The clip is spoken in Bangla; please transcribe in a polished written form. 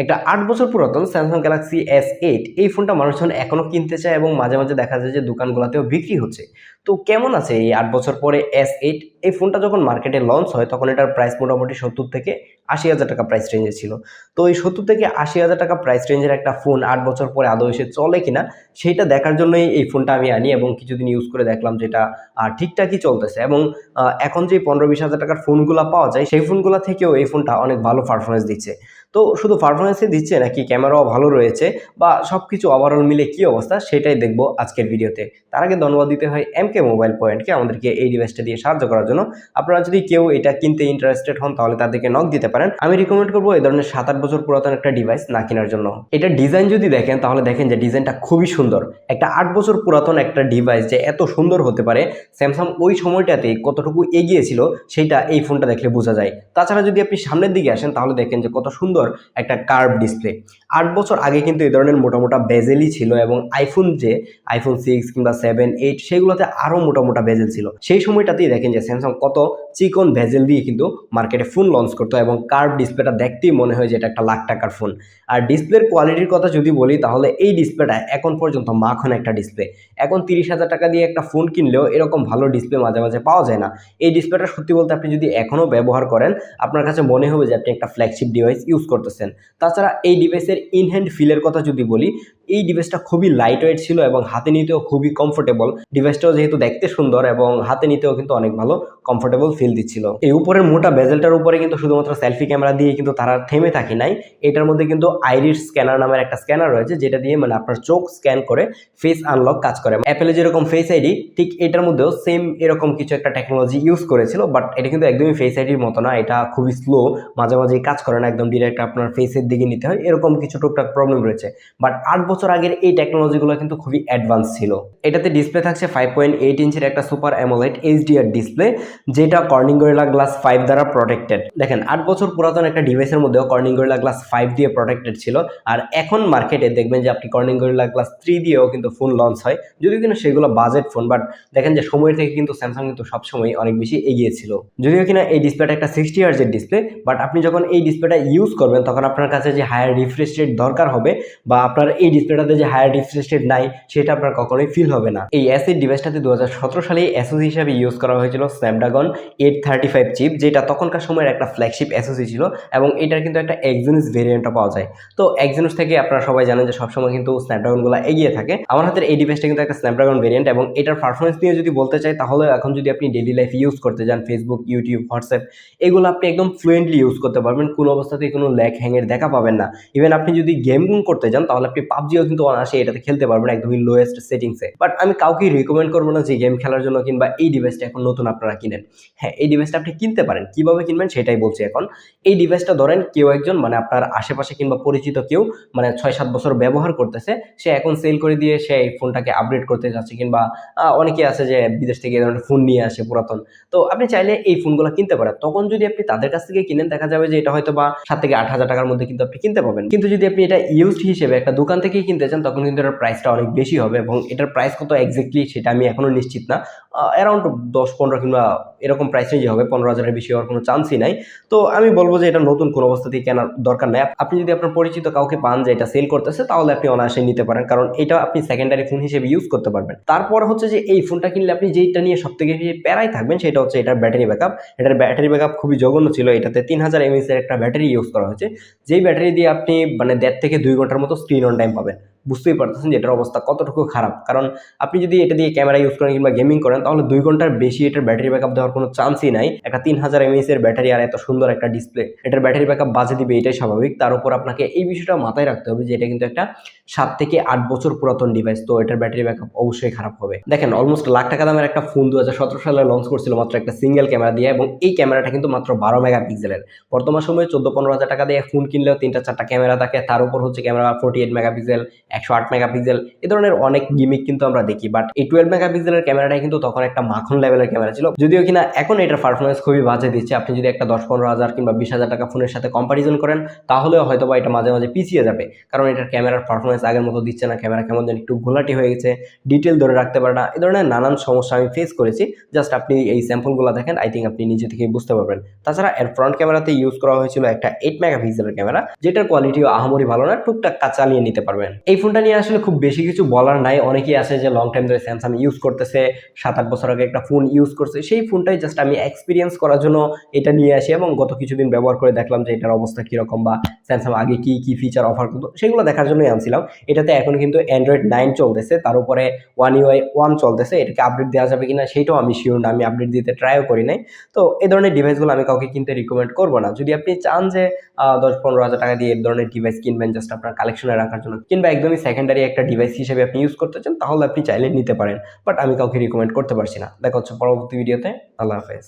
একটা 8 বছর পুরাতন স্যামসাং গ্যালাক্সি S8 এই ফোনটা মানুষজন এখনো কিনতে চায় এবং মাঝে মাঝে দেখা যায় যে দোকানগুলোতেও বিক্রি হচ্ছে। তো কেমন আছে এই 8 বছর পরে S8? এই ফোনটা যখন মার্কেটে লঞ্চ হয় তখন এটার প্রাইস মোটামুটি 70 থেকে 80 হাজার টাকা প্রাইস রেঞ্জে ছিল। তো এই 70 থেকে 80 হাজার টাকা প্রাইস রেঞ্জের একটা ফোন 8 বছর পরে আদৌ এসে চলে কিনা সেইটা দেখার জন্যই এই ফোনটা আমি আনি এবং কিছুদিন ইউজ করে দেখলাম যেটা ঠিকঠাকই চলতেছে। এবং এখন যে 15-20 হাজার টাকার ফোনগুলো পাওয়া যায় সেই ফোনগুলো থেকেও এই ফোনটা অনেক ভালো পারফরমেন্স দিচ্ছে। তো শুধু পারফরমেন্সই দিচ্ছে নাকি ক্যামেরাও ভালো রয়েছে বা সবকিছু ওভারঅল মিলে কি অবস্থা সেটাই দেখবো আজকের ভিডিওতে। তার আগে ধন্যবাদ দিতে হয় এমকে মোবাইল পয়েন্টকে আমাদেরকে এই ডিভাইসটা দিয়ে সাহায্য করার জন্য। আপনারা যদি কেউ এটা কিনতে ইন্টারেস্টেড হন তাহলে তাদেরকে নক দিতে পারেন। আমি রিকমেন্ড করবো এই ধরনের 7-8 বছর পুরাতন একটা ডিভাইস না কেনার জন্য। এটা ডিজাইন যদি দেখেন তাহলে দেখেন যে ডিজাইনটা খুবই সুন্দর। একটা 8 বছর পুরাতন একটা ডিভাইস যে এত সুন্দর হতে পারে, স্যামসাং ওই সময়টাতে কতটুকু এগিয়ে ছিল সেটা এই ফোনটা দেখলে বোঝা যায়। তাছাড়া যদি আপনি সামনের দিকে আসেন তাহলে দেখেন যে কত সুন্দর একটা কার্ভ ডিসপ্লে। 8 বছর আগে কিন্তু এই ধরনের মোটামোটা বেজেলই ছিল এবং আইফোন 6 কিংবা 7, 8 সেগুলোতে আরো মোটামোটা বেজেল ছিল। সেই সময়টাতেই দেখেন যে স্যামসাং কত চিকন বেজেল দিয়ে কিন্তু মার্কেটে ফোন লঞ্চ করতো এবং কার্ভ ডিসপ্লেটা দেখতেই মনে হয় যে এটা একটা লাখ টাকার ফোন। আর ডিসপ্লের কোয়ালিটির কথা যদি বলি তাহলে এই ডিসপ্লেটা এখন পর্যন্ত মাখন একটা ডিসপ্লে। এখন 30,000 টাকা দিয়ে একটা ফোন কিনলেও এরকম ভালো ডিসপ্লে মাঝে মাঝে পাওয়া যায় না। এই ডিসপ্লেটা সত্যি বলতে আপনি যদি এখনো ব্যবহার করেন আপনার কাছে মনে হবে যে আপনি একটা ফ্ল্যাগশিপ ডিভাইস ইউজ করতেছেন। তাছাড়া এই ডিভাইসের ইনহ্যান্ড ফিলের কথা যদি বলি, এই ডিভাইসটা খুবই লাইট ওয়েট ছিল এবং হাতে নিতেও খুবই কমফোর্টেবল। ডিভাইসটাও যেহেতু দেখতে সুন্দর এবং হাতে নিতেও কিন্তু অনেক ভালো কমফোর্টেবল ফিল দিচ্ছিল। এই উপরের মোটা বেজেলটার উপরে কিন্তু শুধুমাত্র সেলফি ক্যামেরা দিয়ে কিন্তু তারা থেমে থাকে নাই। এটার মধ্যে কিন্তু আইরিস স্ক্যানার নামের একটা স্ক্যানার রয়েছে যেটা দিয়ে মানে আপনার চোখ স্ক্যান করে ফেস আনলক কাজ করে। অ্যাপেলে যেরকম ফেস আইডি ঠিক এটার মধ্যেও সেম এরকম কিছু একটা টেকনোলজি ইউজ করেছিল, বাট এটা কিন্তু একদমই ফেস আইডির মতো না, এটা খুবই স্লো, মাঝে মাঝে কাজ করে না, একদম ডিরেক্ট আপনার ফেসের দিকে নিতে হয়, এরকম কিছু টুকটাক প্রবলেম রয়েছে। বাট 8 বছর আগের এই টেকনোলজিগুলো কিন্তু খুবই অ্যাডভান্স ছিল। এটাতে ডিসপ্লে থাকছে 5.8 ইঞ্চের একটা সুপার অ্যামোলেড এইচডিআর ডিসপ্লে যেটা কর্নিং গরিলা গ্লাস 5 দ্বারা প্রোটেক্টেড। দেখেন 8 বছর পুরাতন একটা ডিভাইসের মধ্যেও কর্নিং গরিলা গ্লাস 5 দিয়ে প্রোটেক্টেড ছিল। আর এখন মার্কেটে দেখবেন যে আপনি কর্নিং গরিলা গ্লাস 3 দিয়েও কিন্তু ফোন লঞ্চ হয়, যদিও কিন্তু সেগুলো বাজেট ফোন। বাট দেখেন যে সময়ের থেকে কিন্তু স্যামসাং কিন্তু সবসময় অনেক বেশি এগিয়ে ছিল। যদিও কিনা এই ডিসপ্লেটা একটা 60 হার্জের ডিসপ্লে, বাট আপনি যখন এই ডিসপ্লেটা ইউজ করবেন তখন আপনার কাছে যে হায়ার রিফ্রেশ রেট দরকার হবে বা আপনার এই ডিসপ্লেটাতে যে হায়ার রিফ্রেশ রেট নাই সেটা আপনার কখনোই ফিল হবে না। এই S8 ডিভাইসটাতে 2017 সালে এসওসি হিসাবে ইউজ করা হয়েছিল স্ন্যাপড্রাগন 835 চিপ, যেটা তখনকার সময়ের একটা ফ্ল্যাগশিপ এসওসি ছিল এবং এটার কিন্তু একটা এক্সিনোস ভেরিয়েন্টও পাওয়া যায়। তো এক্সিনোস থেকে আপনারা সবাই জানেন যে সবসময় কিন্তু স্ন্যাপড্রাগনগুলো এগিয়ে থাকে। আমার হাতের এই ডিভাইসটা কিন্তু একটা স্ন্যাপড্রাগন ভেরিয়েন্ট এবং এটার পারফরমেন্স নিয়ে যদি বলতে চাই তাহলে এখন যদি আপনি ডেইলি লাইফ ইউজ করতে যান, ফেসবুক, ইউটিউব, হোয়াটসঅ্যাপ এগুলো আপনি একদম ফ্লুয়েন্টলি ইউজ করতে পারবেন, কোনো অবস্থাতেই কোনো ল্যাগ হ্যাংয়ের দেখা পাবেন না। ইভেন আপনি যদি গেম করতে যান তাহলে আপনি পাবজিও কিন্তু অনায়াসে এটাতে খেলতে পারবেন একদমই লোয়েস্ট সেটিংসে। বাট আমি কাউকেই রিকমেন্ড করবো না যে গেম খেলার জন্য কিংবা এই ডিভাইসটা এখন নতুন আপনারা কিনেন। হ্যাঁ, এই ডিভাইসটা আপনি কিনতে পারেন, কিভাবে কিনবেন সেটাই বলছি এখন। এই ডিভাইসটা ধরেন কেউ একজন মানে আপনার আশেপাশে কিংবা পরিচিত কেউ মানে 6-7 বছর ব্যবহার করতেছে, সে এখন সেল করে দিয়ে সে এই ফোনটাকে আপগ্রেড করতে যাচ্ছে, কিংবা অনেকে আছে যে বিদেশ থেকে এই ধরনের ফোন নিয়ে আসে পুরাতন। তো আপনি চাইলে এই ফোনগুলো কিনতে পারেন। তখন যদি আপনি তাদের কাছ থেকে কিনেন দেখা যাবে যে এটা হয়তো বা 7 থেকে 8 হাজার টাকার মধ্যে কিন্তু আপনি কিনতে পাবেন। কিন্তু যদি আপনি এটা ইউজড হিসেবে একটা দোকান থেকেই কিনতে চান তখন কিন্তু এটার প্রাইসটা অনেক বেশি হবে এবং এটার প্রাইস কত এক্স্যাক্টলি সেটা আমি এখনো নিশ্চিত না। অ্যারাউন্ড 10-15 কিংবা এরকম প্রাইস রেঞ্জে হবে, 15,000-এর বেশি হওয়ার কোনো চান্সই নাই। তো আমি বলবো যে এটা নতুন কোনো অবস্থাতেই কেনার দরকার নাই। আপনি যদি আপনার পরিচিত কাউকে পান যে এটা সেল করতেছে তাহলে আপনি অনায়াসে নিতে পারেন, কারণ এটা আপনি সেকেন্ডারি ফোন হিসেবে ইউজ করতে পারবেন। তারপর হচ্ছে যে এই ফোনটা কিনলে আপনি যেইটা নিয়ে সব থেকে বেশি প্যারাই থাকবেন সেটা হচ্ছে এটার ব্যাটারি ব্যাকআপ। এটার ব্যাটারি ব্যাকআপ খুবই জঘন্য ছিল। এটাতে 3000 mAh এর একটা ব্যাটারি ইউজ করা হয়েছে, যেই ব্যাটারি দিয়ে আপনি মানে 1.5 থেকে 2 ঘন্টার মতো স্ক্রিন অন টাইম পাবেন। বুঝতেই পারতেছেন যে এটার অবস্থা কতটুকু খারাপ। কারণ আপনি যদি এটা দিয়ে ক্যামেরা ইউজ করেন কিংবা গেমিং করেন তাহলে 2 ঘন্টার বেশি এটার ব্যাটারি ব্যাকআপ দেওয়ার কোনো চান্সই নাই। একটা 3000 mAh এর ব্যাটারি আর এত সুন্দর একটা ডিসপ্লে, এটার ব্যাটারি ব্যাকআপ বাজে দিবে এটাই স্বাভাবিক। তার উপর আপনাকে এই বিষয়টা মাথায় রাখতে হবে যে এটা কিন্তু একটা 7 থেকে 8 বছর পুরাতন ডিভাইস, তো এটার ব্যাটারি ব্যাকআপ অবশ্যই খারাপ হবে। দেখেন অলমোস্ট লাখ টাকা দামের একটা ফোন 2017 সালে লঞ্চ করছিল মাত্র একটা সিঙ্গেল ক্যামেরা দিয়ে, এবং এই ক্যামেরাটা কিন্তু মাত্র 12 মেগাপিক্সেলের। বর্তমান সময়ে 14-15 হাজার টাকা দিয়ে ফোন কিনলেও 3-4টা ক্যামেরা থাকে, তার উপর হচ্ছে ক্যামেরা 48 মেগাপিক্সেল, 108 মেগাপিক্সেল, এ ধরনের অনেক গিমিক কিন্তু আমরা দেখি। বাট এই 12 মেগাপিক্সেলের ক্যামেরাটাই কিন্তু তখন একটা মাখন লেভেলের ক্যামেরা ছিল, যদিও কিনা এখন এটার পারফরমেন্স খুবই বাজে দিচ্ছে। আপনি যদি একটা 10-15 হাজার কিংবা 20,000 টাকা ফোনের সাথে কম্পারিজন করেন, তাহলেও হয়তো বা এটা মাঝে মাঝে পিছিয়ে যাবে, কারণ এটার ক্যামেরার পারফরমেন্স আগের মতো দিচ্ছে না। ক্যামেরা কেমন যেন একটু ঘোলাটি হয়ে গেছে, ডিটেল ধরে রাখতে পারে না, এ ধরনের নানান সমস্যা আমি ফেস করেছি। জাস্ট আপনি এই স্যাম্পলগুলো দেখেন, আই থিঙ্ক আপনি নিজে থেকেই বুঝতে পারবেন। তাছাড়া এর ফ্রন্ট ক্যামেরাতে ইউজ করা হয়েছিল একটা 8 মেগাপিক্সেলের ক্যামেরা, যেটার কোয়ালিটিও আহামরি ভালো না, টুকটাক কাজ চালিয়ে নিতে পারবেন। এই ফোনটা নিয়ে আসলে খুব বেশি কিছু বলার নাই। অনেকেই আছে যে লং টাইম ধরে স্যামসাং ইউজ করতেছে, 7-8 বছর আগে একটা ফোন ইউজ করছে, সেই ফোনটাই জাস্ট আমি এক্সপিরিয়েন্স করার জন্য এটা নিয়ে আসি এবং গত কিছুদিন ব্যবহার করে দেখলাম যে এটার অবস্থা কিরকম বা স্যামসাং আগে কি কি ফিচার অফার করতো সেগুলো দেখার জন্যই আনছিলাম। এটাতে এখন কিন্তু অ্যান্ড্রয়েড 9 চলতেছে, তার উপরে One UI 1 চলতেছে। এটাকে আপডেট দেওয়া যাবে কিনা সেটাও আমি শিওর না, আমি আপডেট দিতে ট্রাইও করি নাই। তো এই ধরনের ডিভাইসগুলো আমি কাউকে কিনতে রিকমেন্ড করবো না। যদি আপনি চান যে 10-15 হাজার টাকা দিয়ে এই ধরনের ডিভাইস কিনবেন জাস্ট আপনার কালেকশনে রাখার জন্য, কিংবা একদমই সেকেন্ডারি একটা ডিভাইস হিসেবে আপনি ইউজ করতে চান, তাহলে আপনি চাইলে নিতে পারেন। বাট আমি কাউকে রিকমেন্ড করতে পারছি না। দেখা হচ্ছে পরবর্তী ভিডিওতে। আল্লাহ হাফেজ।